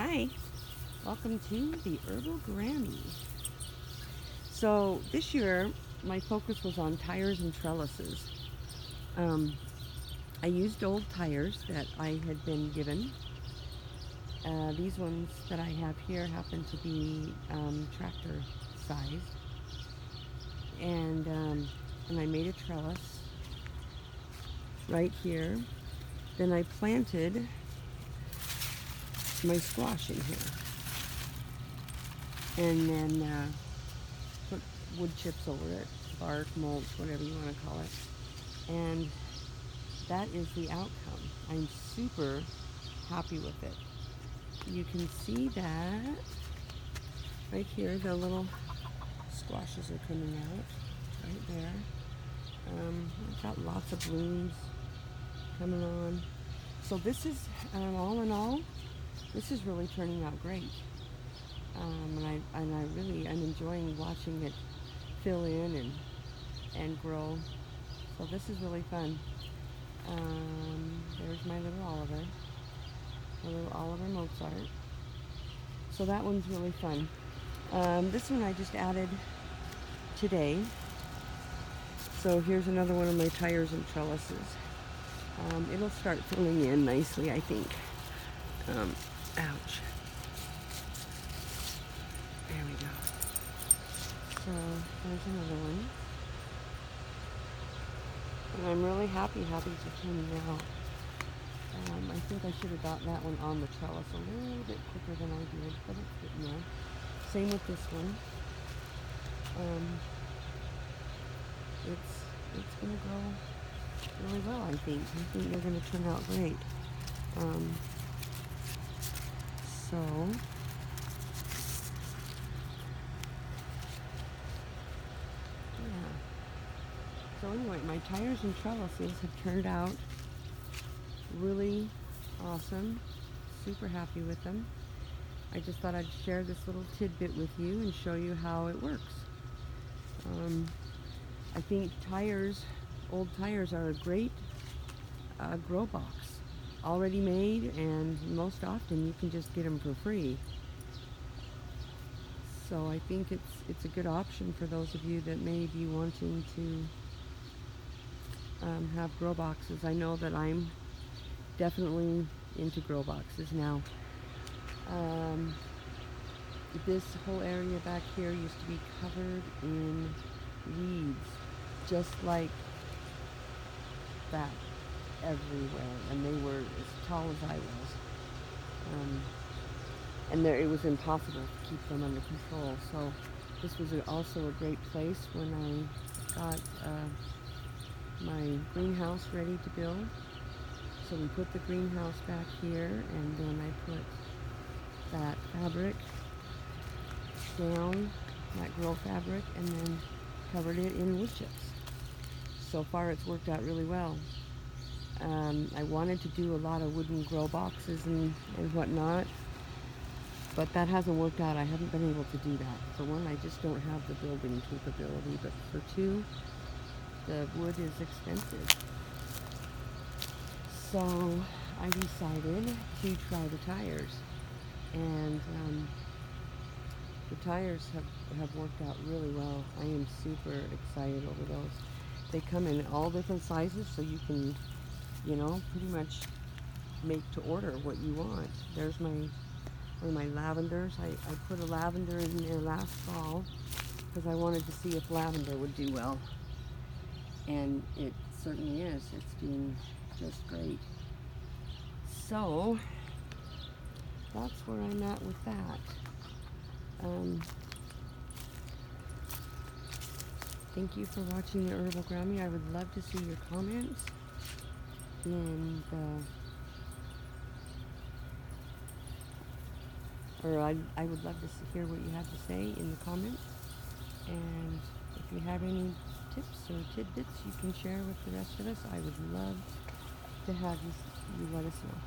Hi, welcome to the Herbal Grammy. So this year, my focus was on tires and trellises. Um, I used old tires that I had been given. These ones that I have here happen to be tractor sized, and I made a trellis right here. Then I planted my squash in here, and then put wood chips over it, bark, mulch, whatever you want to call it. And that is the outcome. I'm super happy with it. You can see that right here, the little squashes are coming out right there. I've got lots of blooms coming on. So this is, all in all, this is really turning out great. I'm enjoying watching it fill in and grow. So this is really fun. There's my little Oliver Mozart. So that one's really fun. This one I just added today. So here's another one of my tires and trellises. It'll start filling in nicely, I think. Ouch. There we go. So there's another one. And I'm really happy how these are turning out. I think I should have got that one on the trellis a little bit quicker than I did, but it's getting there. Same with this one. It's going to grow really well, I think. I think they're going to turn out great. So yeah. So anyway, my tires and trellises have turned out really awesome. Super happy with them. I just thought I'd share this little tidbit with you and show you how it works. I think old tires are a great grow box. Already made, and most often you can just get them for free. So I think it's a good option for those of you that may be wanting to have grow boxes. I know that I'm definitely into grow boxes now. This whole area back here used to be covered in weeds, just like that, everywhere, and they were as tall as I was. And it was impossible to keep them under control. So this was also a great place when I got my greenhouse ready to build. So we put the greenhouse back here, and then I put that fabric down, that grow fabric, and then covered it in wood chips. So far it's worked out really well. I wanted to do a lot of wooden grow boxes and whatnot, but that hasn't worked out. I haven't been able to do that. For one, I just don't have the building capability, but for two, the wood is expensive. So I decided to try the tires, and the tires have worked out really well. I am super excited over those. They come in all different sizes, so you can, pretty much make to order what you want. There's one of my lavenders. I put a lavender in there last fall because I wanted to see if lavender would do well. And it certainly is. It's doing just great. So that's where I'm at with that. Thank you for watching the Herbal Grammy. I would love to see your comments in I would love to hear what you have to say in the comments. And if you have any tips or tidbits you can share with the rest of us, I would love to have you let us know.